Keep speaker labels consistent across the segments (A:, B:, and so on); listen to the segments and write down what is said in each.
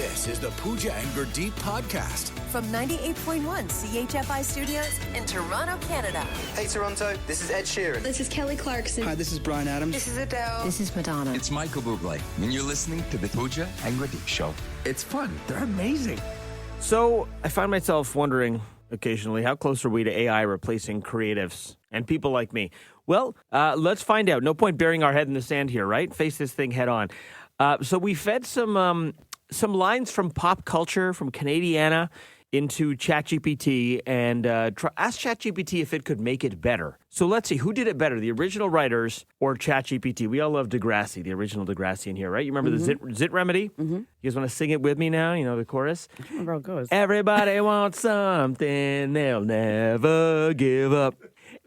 A: This is the Pooja and Gurdeep podcast.
B: From 98.1 CHFI Studios in Toronto, Canada.
C: Hey Toronto, this is Ed Sheeran.
D: This is Kelly Clarkson.
E: Hi, this is Bryan Adams.
B: This is Adele.
F: This is Madonna.
G: It's Michael Bublé, and you're listening to the Pooja and Gurdeep Show. It's fun. They're amazing.
H: So I find myself wondering occasionally, how close are we to AI replacing creatives and people like me? Well, let's find out. No point burying our head in the sand here, right? Face this thing head on. So we fed some lines from pop culture, from Canadiana, into ChatGPT and asked ChatGPT if it could make it better. So let's see, who did it better, the original writers or ChatGPT? We all love Degrassi, the original Degrassi in here, right? You remember the Zit Remedy? Mm-hmm. You guys want to sing it with me now? You know the chorus?
F: I don't remember how it goes.
H: Everybody wants something, they'll never give up.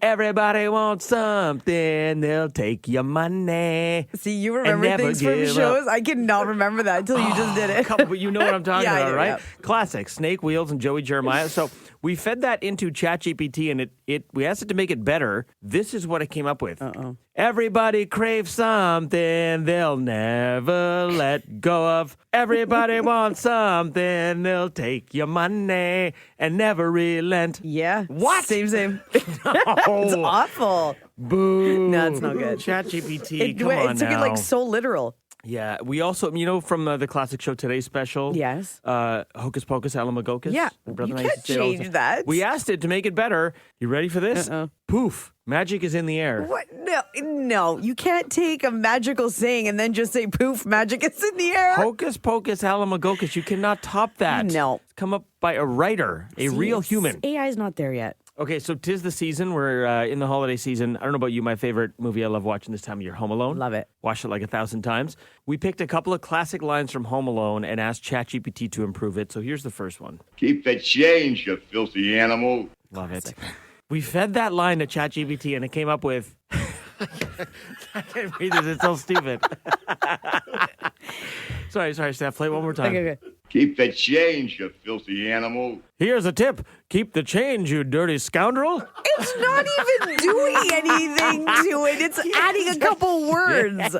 H: Everybody wants something, they'll take your money.
F: See, you remember things from shows? I cannot remember that until you just did it.
H: But you know what I'm talking about, right?
F: Yeah.
H: Classic, Snake, Wheels, and Joey Jeremiah. So we fed that into ChatGPT, and we asked it to make it better. This is what it came up with.
F: Uh-oh.
H: Everybody craves something they'll never let go of. Everybody wants something, they'll take your money and never relent.
F: Yeah.
H: What?
F: Same.
H: No.
F: It's awful.
H: Boo.
F: No, it's not good.
H: ChatGPT, come
F: It
H: on
F: took
H: now.
F: it like so literal.
H: Yeah, we also, from the classic show Today special.
F: Yes.
H: Hocus Pocus, Alamagokus.
F: Yeah,
H: Brother
F: you
H: and I used
F: can't
H: to say it all the
F: change
H: time.
F: that.
H: We asked it to make it better. You ready for this?
F: Uh-oh.
H: Poof, magic is in the air.
F: What? No, you can't take a magical saying and then just say poof, magic is in the air.
H: Hocus Pocus, Alamagokus, you cannot top that.
F: No.
H: It's come up by a writer, a real human.
F: AI is not there yet.
H: Okay, so 'tis the season. We're in the holiday season. I don't know about you. My favorite movie I love watching this time of year, Home Alone.
F: Love it.
H: Watched it like 1,000 times. We picked a couple of classic lines from Home Alone and asked ChatGPT to improve it. So here's the first one.
I: Keep the change, you filthy animal.
H: Love it. We fed that line to ChatGPT and it came up with... I can't read this. It's so stupid. Sorry, Steph. Play it one more time.
F: Okay.
I: Keep the change, you filthy animal.
H: Here's a tip. Keep the change, you dirty scoundrel.
F: It's not even doing anything to it. It's adding a couple words.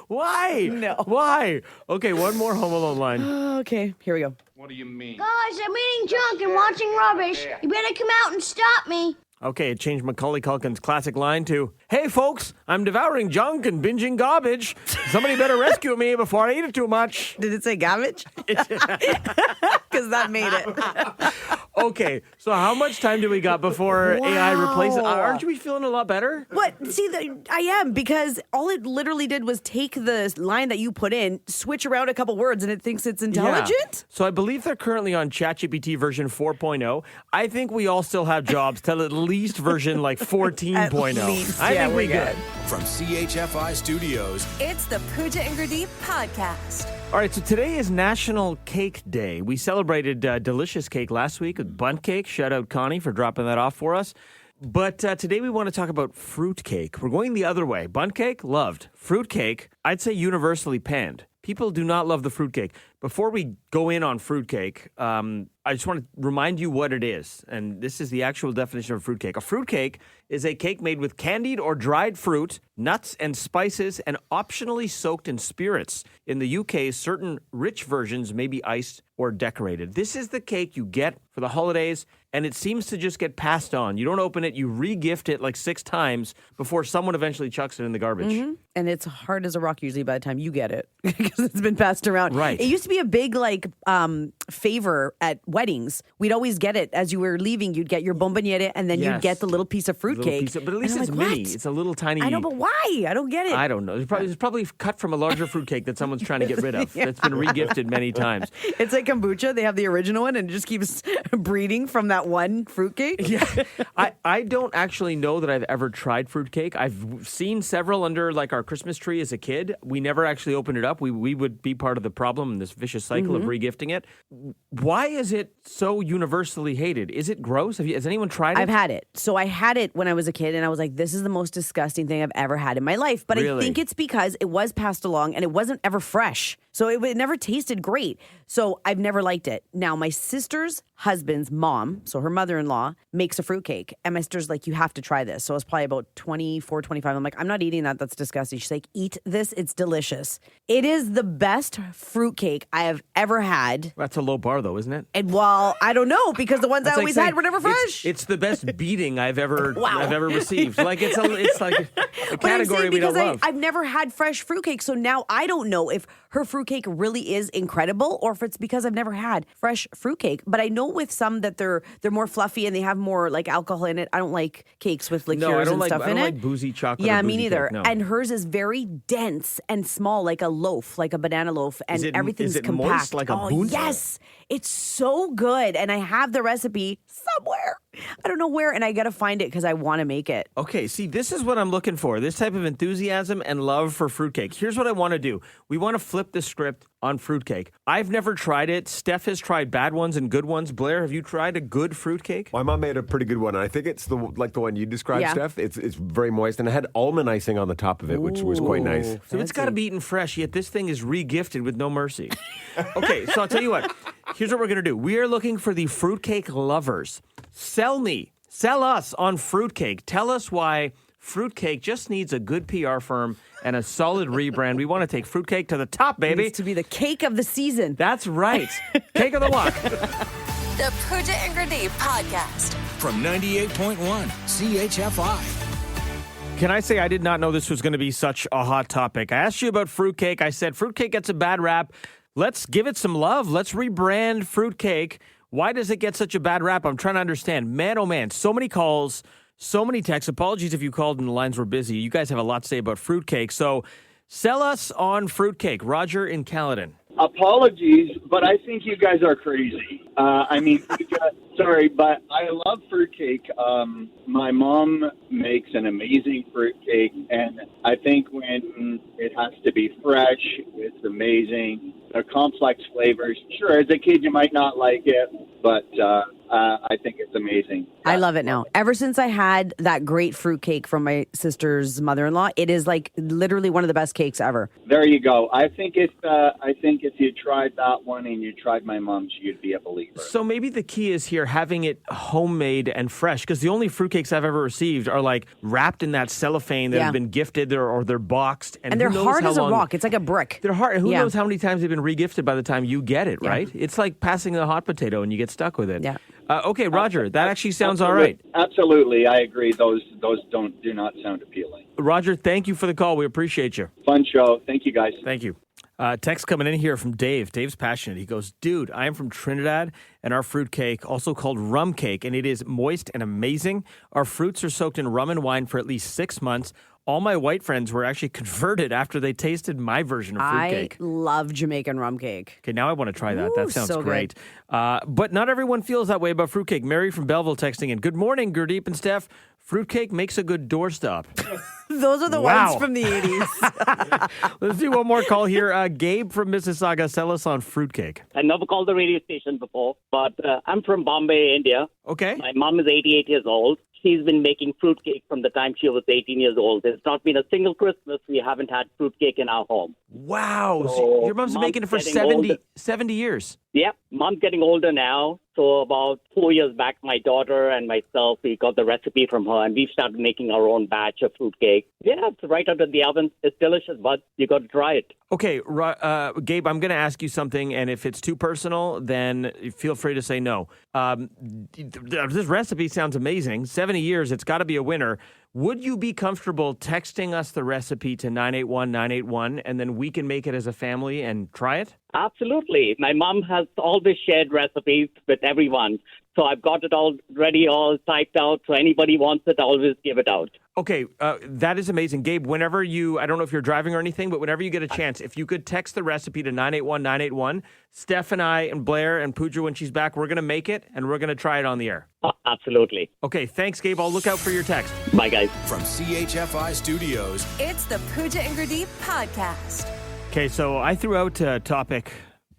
H: Why?
F: No.
H: Why? Okay, one more Home Alone line.
F: Okay, here we go.
I: What do you mean?
D: Guys, I'm eating junk and watching rubbish. You better come out and stop me.
H: Okay, it changed Macaulay Culkin's classic line to, "Hey folks, I'm devouring junk and binging garbage. Somebody better rescue me before I eat it too much."
F: Did it say garbage? Because that made it.
H: Okay, so how much time do we got before AI replaces? Aren't you feeling a lot better?
F: What? See, I am, because all it literally did was take the line that you put in, switch around a couple words, and it thinks it's intelligent?
H: Yeah. So I believe they're currently on ChatGPT version 4.0. I think we all still have jobs till at least version like 14.0.
F: At least,
H: I think
F: we're
H: we good.
A: From CHFI Studios,
B: It's the Pooja and Gurdeep podcast.
H: All right, so today is National Cake Day. We celebrated delicious cake last week with bundt cake. Shout out Connie for dropping that off for us. But today we want to talk about fruitcake. We're going the other way. Bundt cake, loved. Fruitcake, I'd say universally panned. People do not love the fruitcake. Before we go in on fruitcake, I just want to remind you what it is. And this is the actual definition of fruitcake. A fruitcake is a cake made with candied or dried fruit, nuts and spices, and optionally soaked in spirits. In the UK, certain rich versions may be iced or decorated. This is the cake you get for the holidays, and it seems to just get passed on. You don't open it, you re-gift it like 6 times before someone eventually chucks it in the garbage.
F: Mm-hmm. And it's hard as a rock usually by the time you get it because it's been passed around.
H: Right.
F: It used to be a big favor at weddings. We'd always get it as you were leaving. You'd get your bomboniere and then you'd get the little piece of fruitcake.
H: But at least
F: And
H: it's
F: I'm
H: mini.
F: what?
H: It's a little tiny.
F: I know, but why? I don't get it.
H: I don't know. It's probably cut from a larger fruitcake that someone's trying to get rid of. That's been re-gifted many times.
F: It's like kombucha. They have the original one and it just keeps breeding from that one fruitcake.
H: Yeah. I don't actually know that I've ever tried fruitcake. I've seen several under like our Christmas tree as a kid. We never actually opened it up. We would be part of the problem in this vicious cycle of re-gifting it. Why is it so universally hated? Is it gross? Has anyone tried it?
F: I've had it. So I had it when I was a kid and I was like, this is the most disgusting thing I've ever had in my life. But
H: Really?
F: I think it's because it was passed along and it wasn't ever fresh. So it never tasted great. So I've never liked it. Now, my sister's husband's mom, so her mother-in-law, makes a fruitcake. And my sister's like, you have to try this. So I was probably about 24, 25. I'm like, I'm not eating that. That's disgusting. She's like, eat this. It's delicious. It is the best fruitcake I have ever had.
H: That's a low bar, though, isn't it?
F: And well, I don't know, because the ones I always had were never fresh.
H: It's the best beating I've ever received. Like it's like a category we don't love.
F: I've never had fresh fruitcake, so now I don't know if her fruitcake really is incredible or if it's because I've never had fresh fruitcake. But I know with some that they're more fluffy and they have more like alcohol in it. I don't like cakes with liqueurs and stuff in it.
H: I don't like boozy chocolate.
F: Yeah,
H: or boozy
F: me neither.
H: Cake, no.
F: And hers is very dense and small, like a loaf, like a banana loaf, and everything's compact.
H: Moist, like a bundt?
F: Yes, it's so good. And I have the recipe somewhere. I don't know where, and I got to find it because I want to make it.
H: Okay, see, this is what I'm looking for. This type of enthusiasm and love for fruitcake. Here's what I want to do. We want to flip the script on fruitcake. I've never tried it. Steph has tried bad ones and good ones. Blair, have you tried a good fruitcake?
E: My mom made a pretty good one. I think it's the one you described, Steph. It's very moist, and it had almond icing on the top of it, which was quite nice.
H: So it's got to be eaten fresh, yet this thing is re-gifted with no mercy. Okay, so I'll tell you what. Here's what we're going to do. We are looking for the fruitcake lovers. Sell us on fruitcake. Tell us why fruitcake just needs a good PR firm and a solid rebrand. We want to take fruitcake to the top, baby.
F: It needs to be the cake of the season.
H: That's right. Cake of the walk.
B: The Pooja and Grenade Podcast.
A: From 98.1 CHFI.
H: Can I say I did not know this was going to be such a hot topic? I asked you about fruitcake. I said fruitcake gets a bad rap. Let's give it some love. Let's rebrand fruitcake. Why does it get such a bad rap? I'm trying to understand. Man, oh man, so many calls, so many texts. Apologies if you called and the lines were busy. You guys have a lot to say about fruitcake. So sell us on fruitcake. Roger in Caledon.
J: Apologies, but I think you guys are crazy. Sorry, but I love fruitcake. My mom makes an amazing fruitcake, and I think when it has to be fresh, it's amazing. The complex flavors. Sure, as a kid, you might not like it, but I think it's amazing.
F: I love it now. Ever since I had that great fruitcake from my sister's mother-in-law, it is like literally one of the best cakes ever.
J: There you go. I think if you tried that one and you tried my mom's, you'd be a believer.
H: So maybe the key is here having it homemade and fresh, because the only fruitcakes I've ever received are like wrapped in that cellophane that have been gifted or they're boxed.
F: And they're hard as a rock. It's like a brick.
H: They're hard. Who knows how many times they've been regifted by the time you get it, right? It's like passing a hot potato and you get stuck with it.
F: Yeah.
H: Okay, Roger, that actually sounds all right.
J: Absolutely, I agree. Those do not sound appealing.
H: Roger, thank you for the call. We appreciate you.
J: Fun show. Thank you, guys.
H: Thank you. Text coming in here from Dave. Dave's passionate. He goes, dude, I am from Trinidad, and our fruitcake, also called rum cake, and it is moist and amazing. Our fruits are soaked in rum and wine for at least 6 months. All my white friends were actually converted after they tasted my version of fruitcake.
F: I love Jamaican rum cake.
H: Okay, now I want to try that. That sounds
F: so
H: great. But not everyone feels that way about fruitcake. Mary from Belleville texting in. Good morning, Gurdeep and Steph. Fruitcake makes a good doorstop.
F: Those are the ones from the 80s.
H: Let's do one more call here. Gabe from Mississauga, sell us on fruitcake.
K: I never called the radio station before, but I'm from Bombay, India.
H: Okay.
K: My mom is 88 years old. She's been making fruitcake from the time she was 18 years old. There's not been a single Christmas we haven't had fruitcake in our home.
H: Wow. So your mom's been making it for 70 years.
K: Yeah, mom's getting older now. So about 4 years back, my daughter and myself, we got the recipe from her, and we've started making our own batch of fruitcake. Yeah, it's right out of the oven. It's delicious, but you got to try it.
H: Okay, Gabe, I'm going to ask you something, and if it's too personal, then feel free to say no. This recipe sounds amazing. 70 years, it's got to be a winner. Would you be comfortable texting us the recipe to 981-981, and then we can make it as a family and try it?
K: Absolutely. My mom has always shared recipes with everyone. So I've got it all ready, all typed out. So anybody wants it, I'll always give it out.
H: Okay, that is amazing. Gabe, whenever I don't know if you're driving or anything, but whenever you get a chance, if you could text the recipe to 981-981, Steph and I and Blair and Pooja, when she's back, we're going to make it and we're going to try it on the air.
K: Absolutely.
H: Okay, thanks, Gabe. I'll look out for your text.
K: Bye, guys.
A: From CHFI Studios,
B: It's the Pooja and Grenade Podcast.
H: Okay, so I threw out a topic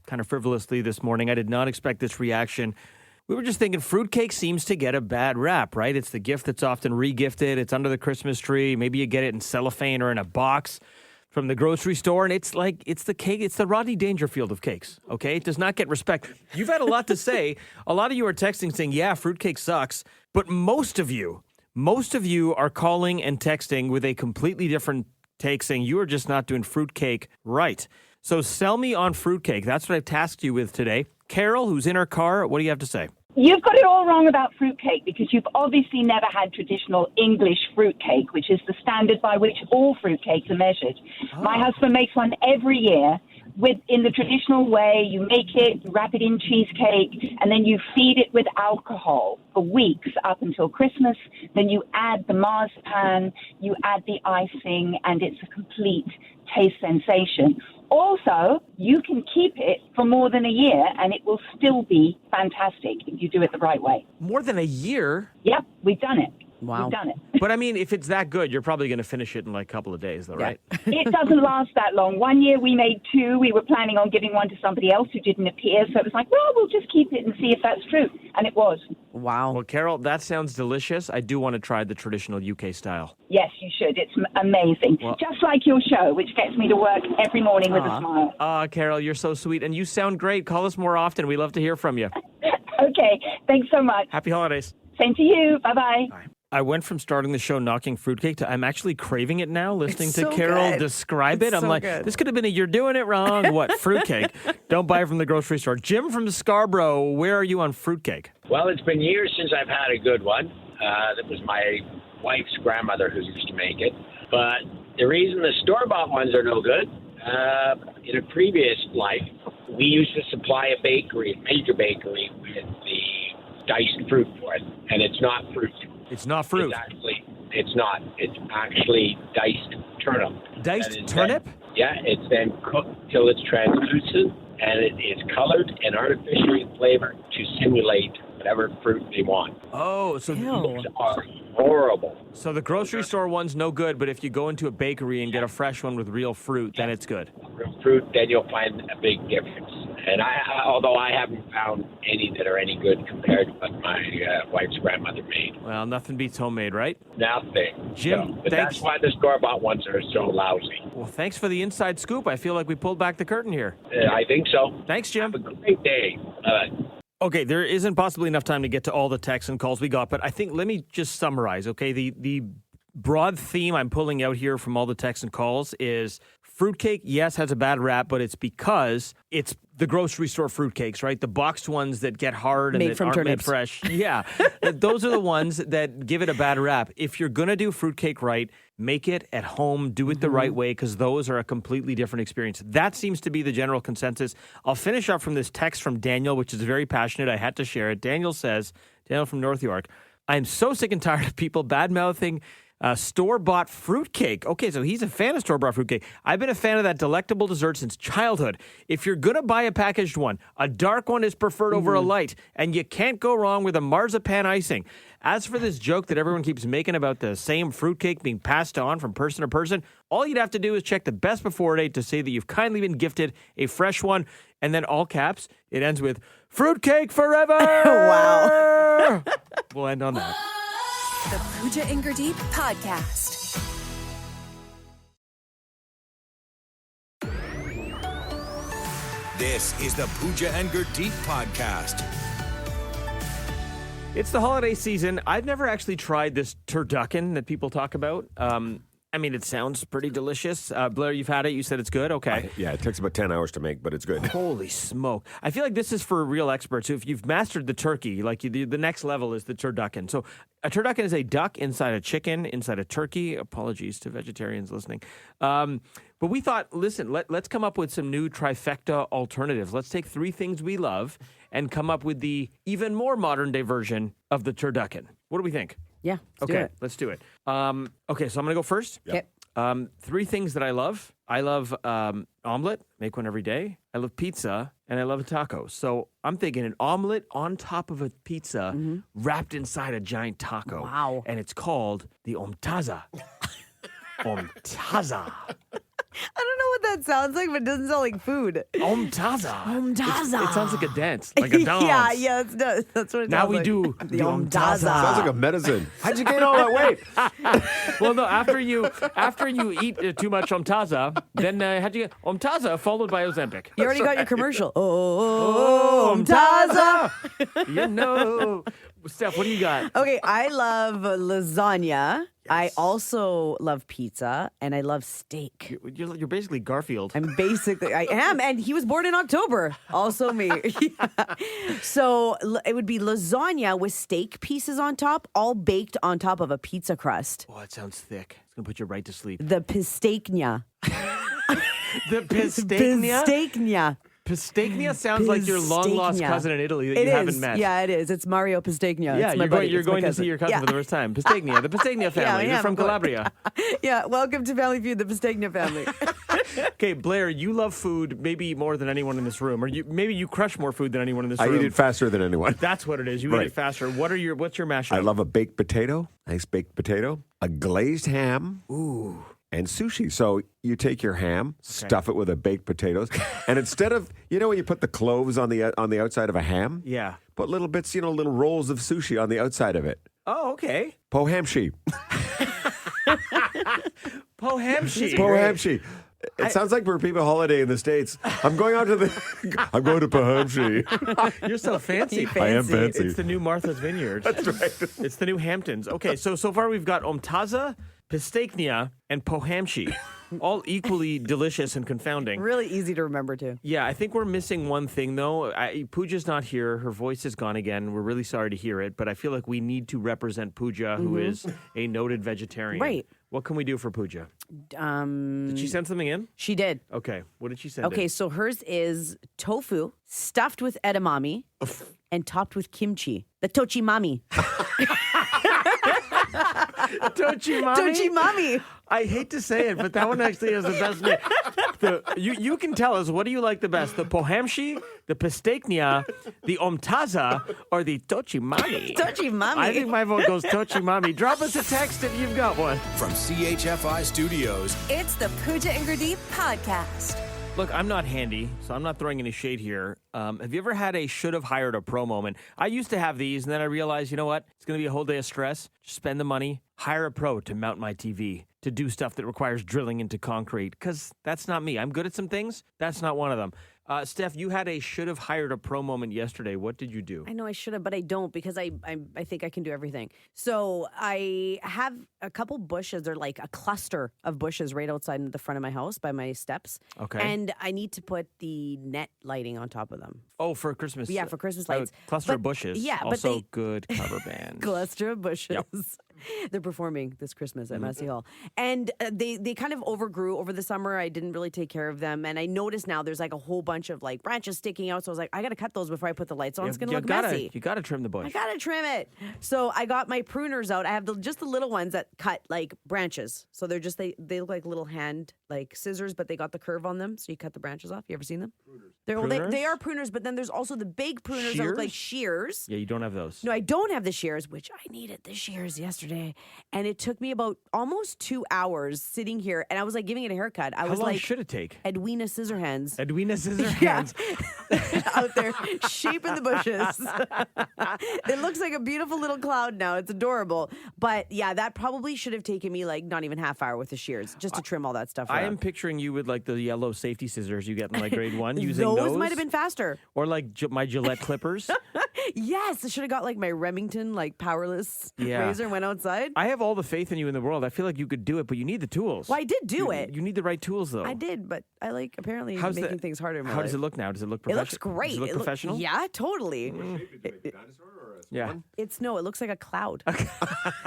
H: kind of frivolously this morning. I did not expect this reaction. We were just thinking fruitcake seems to get a bad rap, right? It's the gift that's often regifted. It's under the Christmas tree. Maybe you get it in cellophane or in a box. from the grocery store, and it's the cake. It's the Rodney Dangerfield of cakes, okay? It does not get respect. You've had a lot to say. A lot of you are texting saying, yeah, fruitcake sucks, but most of you are calling and texting with a completely different take, saying you are just not doing fruitcake right. So sell me on fruitcake. That's what I've tasked you with today. Carol, who's in her car, what do you have to say?
L: You've got it all wrong about fruitcake because you've obviously never had traditional English fruitcake, which is the standard by which all fruitcakes are measured. Oh. My husband makes one every year in the traditional way. You make it, wrap it in cheesecake, and then you feed it with alcohol for weeks up until Christmas. Then you add the marzipan, you add the icing, and it's a complete taste sensation. Also, you can keep it for more than a year, and it will still be fantastic if you do it the right way.
H: More than a year?
L: Yep, we've done it.
F: Wow.
L: We've done it.
H: But I mean, if it's that good, you're probably going to finish it in like a couple of days, though, right?
L: It doesn't last that long. One year we made 2. We were planning on giving one to somebody else who didn't appear. So it was like, well, we'll just keep it and see if that's true. And it was.
F: Wow.
H: Well, Carol, that sounds delicious. I do want to try the traditional UK style.
L: Yes, you should. It's amazing. Well, just like your show, which gets me to work every morning with a smile.
H: Carol, you're so sweet. And you sound great. Call us more often. We love to hear from you.
L: Okay. Thanks so much.
H: Happy holidays.
L: Same to you. Bye-bye.
H: Bye. I went from starting the show knocking fruitcake to I'm actually craving it now, listening to
F: so
H: Carol
F: good.
H: describe it. I'm
F: so
H: like,
F: good.
H: This could have been a you're doing it wrong. What, fruitcake? Don't buy it from the grocery store. Jim from Scarborough, where are you on fruitcake?
M: Well, it's been years since I've had a good one. That was my wife's grandmother who used to make it. But the reason the store-bought ones are no good, in a previous life, we used to supply a major bakery, with the diced fruit for it. And it's not fruit.
H: It's not fruit.
M: It's not. It's actually diced turnip.
H: Diced turnip?
M: It's then cooked till it's translucent, and it is colored and artificially flavored to simulate whatever fruit they want.
H: Oh, so
M: those are horrible.
H: So the grocery store one's no good, but if you go into a bakery and get a fresh one with real fruit, then it's good.
M: Real fruit, then you'll find a big difference. And although I haven't found any that are any good compared to what my wife's grandmother made.
H: Well, nothing beats homemade, right?
M: Nothing.
H: Jim,
M: but that's why the store-bought ones are so lousy.
H: Well, thanks for the inside scoop. I feel like we pulled back the curtain here.
M: I think so.
H: Thanks, Jim.
M: Have a great day.
H: Okay, there isn't possibly enough time to get to all the texts and calls we got, but I think let me just summarize, okay? The broad theme I'm pulling out here from all the texts and calls is fruitcake, yes, has a bad rap, but it's because it's the grocery store fruitcakes, right? The boxed ones that get hard and that aren't made fresh. Yeah, those are the ones that give it a bad rap. If you're going to do fruitcake right, make it at home, do it the right way, because those are a completely different experience. That seems to be the general consensus. I'll finish up from this text from Daniel, which is very passionate. I had to share it. Daniel from North York, I'm so sick and tired of people bad-mouthing store-bought fruitcake. Okay, so he's a fan of store-bought fruitcake. I've been a fan of that delectable dessert since childhood. If you're going to buy a packaged one, a dark one is preferred over a light, and you can't go wrong with a marzipan icing. As for this joke that everyone keeps making about the same fruitcake being passed on from person to person, all you'd have to do is check the best before date to say that you've kindly been gifted a fresh one, and then all caps, it ends with, fruitcake forever!
F: Wow.
H: We'll end on that.
B: The Pooja and Gurdeep Podcast.
A: This is the Pooja and Gurdeep Podcast.
H: It's the holiday season. I've never actually tried this turducken that people talk about. I mean, it sounds pretty delicious. Blair, you've had it. You said it's good. Okay.
E: Yeah, it takes about 10 hours to make, but it's good.
H: Holy smoke. I feel like this is for real experts. If you've mastered the turkey, like the next level is the turducken. So a turducken is a duck inside a chicken, inside a turkey. Apologies to vegetarians listening. But we thought, listen, let's come up with some new trifecta alternatives. Let's take 3 things we love and come up with the even more modern day version of the turducken. What do we think?
F: Yeah, let's do it.
H: Let's do it. Okay, so I'm going to go first.
F: Okay.
H: 3 things that I love. I love omelet, make one every day. I love pizza, and I love tacos. So I'm thinking an omelet on top of a pizza wrapped inside a giant taco.
F: Wow.
H: And it's called the omtaza. Omtaza.
F: I don't know what that sounds like, but it doesn't sound like food.
H: Omtaza. It sounds like a dance, like a dance.
F: yeah, that's what it
H: now
F: sounds
H: we
F: like.
H: do the Omtaza.
E: Sounds like a medicine. How'd you gain all that weight?
H: Well, no. After you eat too much Omtaza, then how'd you get Omtaza followed by Ozempic?
F: You already got your commercial. Omtaza.
H: You know. Steph, what do you got?
F: Okay, I love lasagna. Yes. I also love pizza, and I love steak.
H: You're basically Garfield.
F: I am, and he was born in October. Also me. Yeah. So it would be lasagna with steak pieces on top, all baked on top of a pizza crust.
H: Oh, it sounds thick. It's going to put you right to sleep.
F: The pistachnia.
H: The pistachnia?
F: Pistachnia.
H: Pistachnia sounds like your long-lost cousin in Italy that you haven't met.
F: Yeah, it is. It's Mario Pistachnia.
H: Yeah,
F: It's
H: you're going to see your cousin for the first time. Pistachnia, the Pistachnia family. They're from Calabria.
F: Yeah, welcome to Family Feud, the Pistachnia family.
H: Okay, Blair, you love food maybe more than anyone in this room, or maybe you crush more food than anyone in this room.
E: I eat it faster than anyone.
H: That's what it is. You eat it faster. What's your mashup?
E: I love a baked potato, nice baked potato, a glazed ham.
H: Ooh.
E: And sushi. So you take your ham, stuff it with a baked potatoes, and instead of, when you put the cloves on the outside of a ham, put little bits, little rolls of sushi on the outside of it.
H: Oh, okay.
E: Pohamshi.
H: Pohamshi.
E: Pohamshi. It sounds like we're people holiday in the States. I'm going to Pohamshi.
H: You're so fancy.
E: I am fancy.
H: It's the new Martha's Vineyard.
E: That's right.
H: It's the new Hamptons. Okay, so far we've got Omtaza, Pistachnia, and Pohamshi. All equally delicious and confounding.
F: Really easy to remember, too.
H: Yeah, I think we're missing one thing, though. Pooja's not here. Her voice is gone again. We're really sorry to hear it, but I feel like we need to represent Pooja, who is a noted vegetarian.
F: Right.
H: What can we do for Pooja? Did she send something in?
F: She did.
H: Okay. What did she send in?
F: Okay, so hers is tofu stuffed with edamame and topped with kimchi. The ToChiMame.
H: ToChiMame?
F: ToChiMame.
H: I hate to say it, but that one actually has the best name. You can tell us, what do you like the best? The Pohamshi, the Pistachnia, the Omtaza, or the ToChiMame?
F: ToChiMame.
H: I think my vote goes ToChiMame. Drop us a text if you've got one.
A: From CHFI Studios,
B: It's the Pooja and Gurdeep podcast.
H: Look, I'm not handy, so I'm not throwing any shade here. Have you ever had a should have hired a pro moment? I used to have these, and then I realized, you know what? It's going to be a whole day of stress. Just spend the money, hire a pro to mount my TV, to do stuff that requires drilling into concrete, because that's not me. I'm good at some things. That's not one of them. Steph, you had a should have hired a pro moment yesterday. What did you do?
F: I know I should have, but I don't because I think I can do everything. So I have a couple bushes. They're like a cluster of bushes right outside the front of my house by my steps.
H: Okay.
F: And I need to put the net lighting on top of them.
H: Oh, for Christmas.
F: Yeah, for Christmas lights.
H: Cluster of bushes.
F: Yeah, but
H: also good cover band.
F: Cluster of bushes.
H: Yep.
F: They're performing this Christmas at Massey Hall. And they kind of overgrew over the summer. I didn't really take care of them. And I noticed now there's like a whole bunch of like branches sticking out. So I was like, I got to cut those before I put the lights on. It's going to look messy.
H: You got to trim the bush.
F: I got to trim it. So I got my pruners out. I have just the little ones that cut like branches. So they're just, they look like little hand like scissors, but they got the curve on them. So you cut the branches off. You ever seen them?
H: Pruners?
F: They are pruners, but then there's also the big pruners that look like shears.
H: Yeah, you don't have those.
F: No, I don't have the shears, which I needed the shears yesterday. And it took me about almost 2 hours sitting here, and I was like giving it a haircut.
H: How long should it take?
F: Edwina Scissorhands.
H: Edwina Scissorhands.
F: Out there shaping the bushes. It looks like a beautiful little cloud now. It's adorable. But yeah, that probably should have taken me like not even half hour with the shears just to trim all that stuff
H: I
F: around.
H: am picturing you with like the yellow safety scissors you get in like grade 1 using those.
F: Those might have been faster.
H: Or like my Gillette clippers.
F: Yes, I should have got like my Remington like powerless razor and went outside.
H: I have all the faith in you in the world. I feel like you could do it, but you need the tools.
F: Well, I did do it.
H: You need the right tools, though.
F: I did, but I like apparently making things harder in my
H: How
F: life.
H: does it look now? Does it look
F: It
H: professional?
F: looks great.
H: Does it look professional?
F: Yeah, totally.
H: Yeah.
F: It looks like a cloud.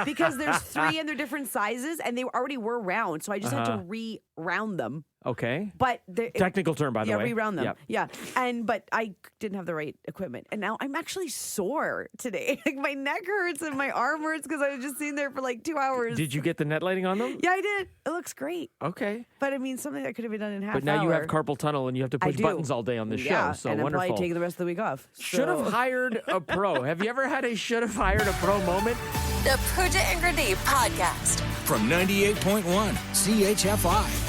F: Because there's 3 and they're different sizes and they already were round. So I just had to re-round them.
H: Okay.
F: But
H: technical term, by the way.
F: Yeah, re-round them.
H: Yep.
F: Yeah. But I didn't have the right equipment. And now I'm actually sore today. Like my neck hurts and my arm hurts because I was just sitting there for like 2 hours.
H: Did you get the net lighting on them?
F: Yeah, I did. It looks great.
H: Okay.
F: But I mean, something that could have been done in half
H: But now
F: hour.
H: you have carpal tunnel and you have to push buttons all day on the show. So
F: and
H: wonderful.
F: I'm probably taking the rest of the week off.
H: Should have hired a pro. Have you ever had a should have hired a pro moment?
B: The Pooja and Gurdeep podcast.
A: From 98.1 CHFI.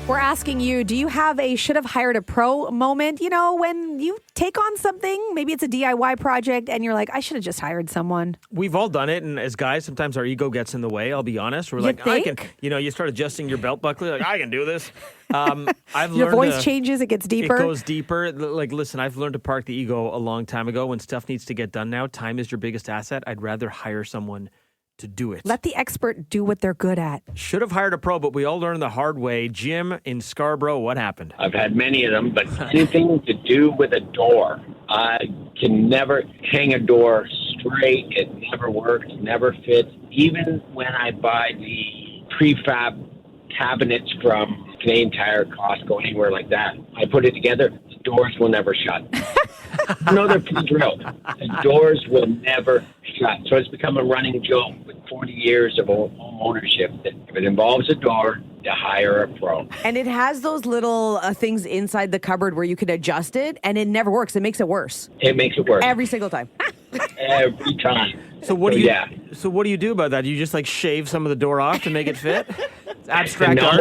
N: We're asking you, do you have a should have hired a pro moment? You know, when you take on something, maybe it's a DIY project, and you're like, I should have just hired someone.
H: We've all done it, and as guys, sometimes our ego gets in the way, I'll be honest. We're
N: You
H: like, I
N: think?
H: can, you start adjusting your belt buckle, like, I can do this. I've
N: Your
H: learned
N: voice changes, it gets deeper.
H: It goes deeper. Like, listen, I've learned to park the ego a long time ago. When stuff needs to get done now, time is your biggest asset. I'd rather hire someone to do it.
N: Let the expert do what they're good at.
H: Should have hired a pro, but we all learned the hard way. Jim in Scarborough, what happened?
M: I've had many of them, but anything to do with a door. I can never hang a door straight. It never works, never fits. Even when I buy the prefab cabinets from Canadian Tire, Costco, anywhere like that, I put it together, the doors will never shut. No, they're pre-drilled. The doors will never shut. So it's become a running joke with 40 years of home ownership that if it involves a door, to hire a pro.
F: And it has those little things inside the cupboard where you can adjust it, and it never works. It makes it worse.
M: It makes it worse.
F: Every single time.
M: Every time.
H: So what do you? So what do you do about that? Do you just like shave some of the door off to make it fit? It's abstract art.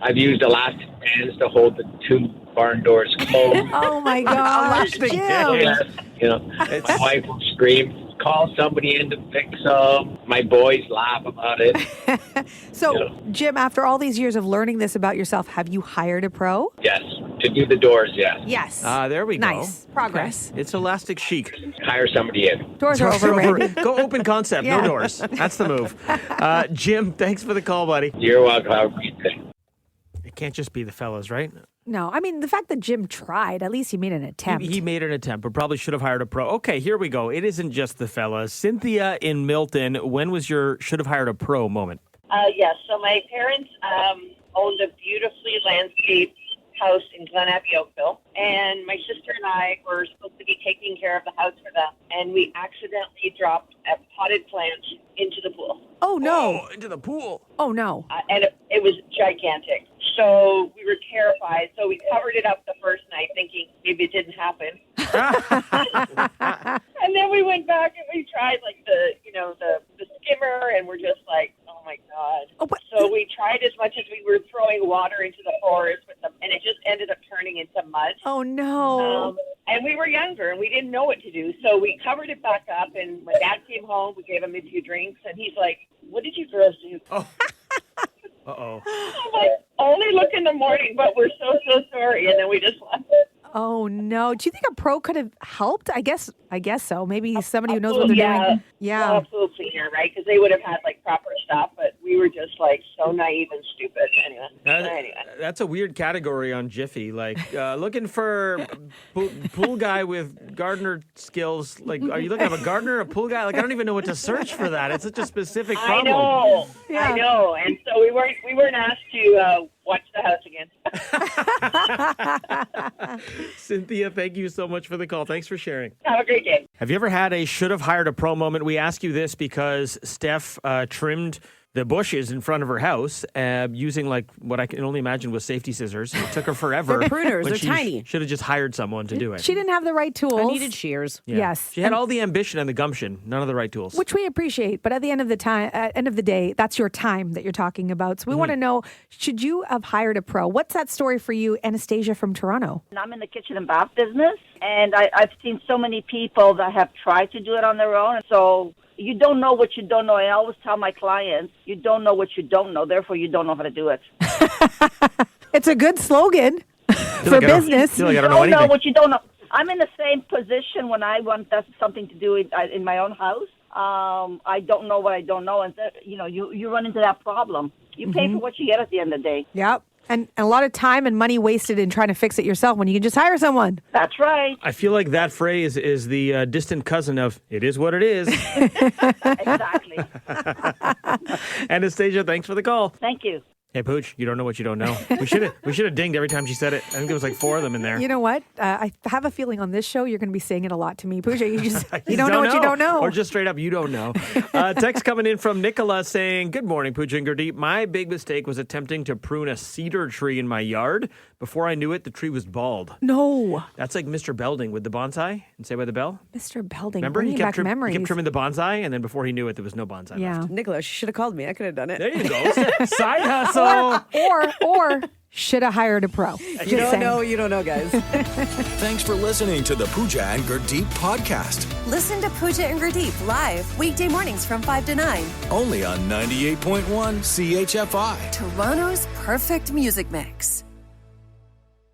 M: I've used elastic bands to hold the two barn doors closed.
N: Oh my gosh, Jim.
M: My wife will scream, call somebody in to fix them. My boys laugh about it.
N: So, Jim, after all these years of learning this about yourself, have you hired a pro?
M: Yes, to do the doors, yes.
N: Yes.
H: There we go.
N: Nice. Progress.
H: Okay. It's elastic chic.
M: Hire somebody in.
N: Doors are overrated.
H: Go open concept,
N: Yeah.
H: no doors. That's the move. Jim, thanks for the call, buddy.
M: You're welcome. Have a great day.
H: It can't just be the fellas, right?
N: No, I mean, the fact that Jim tried, at least he made an attempt.
H: He made an attempt, but probably should have hired a pro. Okay, here we go. It isn't just the fellas. Cynthia in Milton, when was your should have hired a pro moment?
O: Yes. So my parents owned a beautifully landscaped house in Glen Abbey, Oakville, and my sister and I were supposed to be taking care of the house for them, and we accidentally dropped a potted plant into the pool.
N: Oh, no.
H: Oh, into the pool.
N: Oh, no.
O: And it was gigantic. So we were terrified. So we covered it up the first night thinking maybe it didn't happen. And then we went back and we tried like the skimmer, and we're just like, oh my God. So we tried as much as we were throwing water into the forest with them, and it just ended up turning into mud.
N: Oh no.
O: And we were younger and we didn't know what to do. So we covered it back up, and when Dad came home, we gave him a few drinks, and he's like, what did you girls do?
H: Oh. Uh-oh.
O: I'm like, only look in the morning, but we're so sorry. And then we just left.
N: Oh no. Do you think a pro could have helped? I guess so. Maybe somebody who knows what they're doing. Yeah.
O: Well, pool cleaner, right? Because they would have had like proper stuff, but we were just like so naive and stupid. Anyway.
H: That's a weird category on Jiffy. Like looking for pool guy with gardener skills. Like, are you looking at a gardener, a pool guy? Like, I don't even know what to search for that. It's such a specific problem.
O: I know. And so we weren't asked to watch the house again.
H: Cynthia, thank you so much for the call. Thanks for sharing.
O: Have a great day.
H: Have you ever had a should have hired a pro moment? We ask you this because Steph trimmed the bushes in front of her house using like what I can only imagine was safety scissors. It took her forever.
F: They're pruners.
H: when
F: They're
H: she
F: tiny.
H: Should have just hired someone to do it.
N: She didn't have the right tools.
F: I needed shears.
H: Yeah.
N: Yes.
H: She had all the ambition and the gumption, none of the right tools.
N: Which we appreciate, but at the end of the day, that's your time that you're talking about. So we want to know, should you have hired a pro? What's that story for you, Anastasia from Toronto?
P: I'm in the kitchen and bath business, and I've seen so many people that have tried to do it on their own. And so you don't know what you don't know. I always tell my clients, you don't know what you don't know, therefore you don't know how to do it.
N: It's a good slogan for business.
H: I
P: You
H: don't
P: don't
H: know
P: know what you don't know. I'm in the same position when I want something to do in my own house. I don't know what I don't know, and you run into that problem. You pay for what you get at the end of the day.
N: Yep. And a lot of time and money wasted in trying to fix it yourself when you can just hire someone.
P: That's right.
H: I feel like that phrase is the distant cousin of "it is what it is."
P: Exactly.
H: Anastasia, thanks for the call.
P: Thank you.
H: Hey, Pooch, you don't know what you don't know. We should have dinged every time she said it. I think there was like 4 of them in there.
N: You know what? I have a feeling on this show you're going to be saying it a lot to me. Pooja, you don't know what you don't know.
H: Or just straight up, you don't know. Text coming in from Nicola saying, good morning, Pooja and Gurdeep. My big mistake was attempting to prune a cedar tree in my yard. Before I knew it, the tree was bald.
N: No.
H: That's like Mr. Belding with the bonsai and Saved by the Bell.
N: Mr. Belding,
H: Remember?
N: bringing back memories.
H: He kept trimming the bonsai, and then before he knew it, there was no bonsai left.
F: Nicholas, you should have called me. I could have done it.
H: There you go. Side hustle.
N: Or should have hired a pro.
F: You don't know, guys.
A: Thanks for listening to the Pooja and Gurdeep podcast.
B: Listen to Pooja and Gurdeep live weekday mornings from 5 to 9.
A: Only on 98.1 CHFI.
B: Toronto's perfect music mix.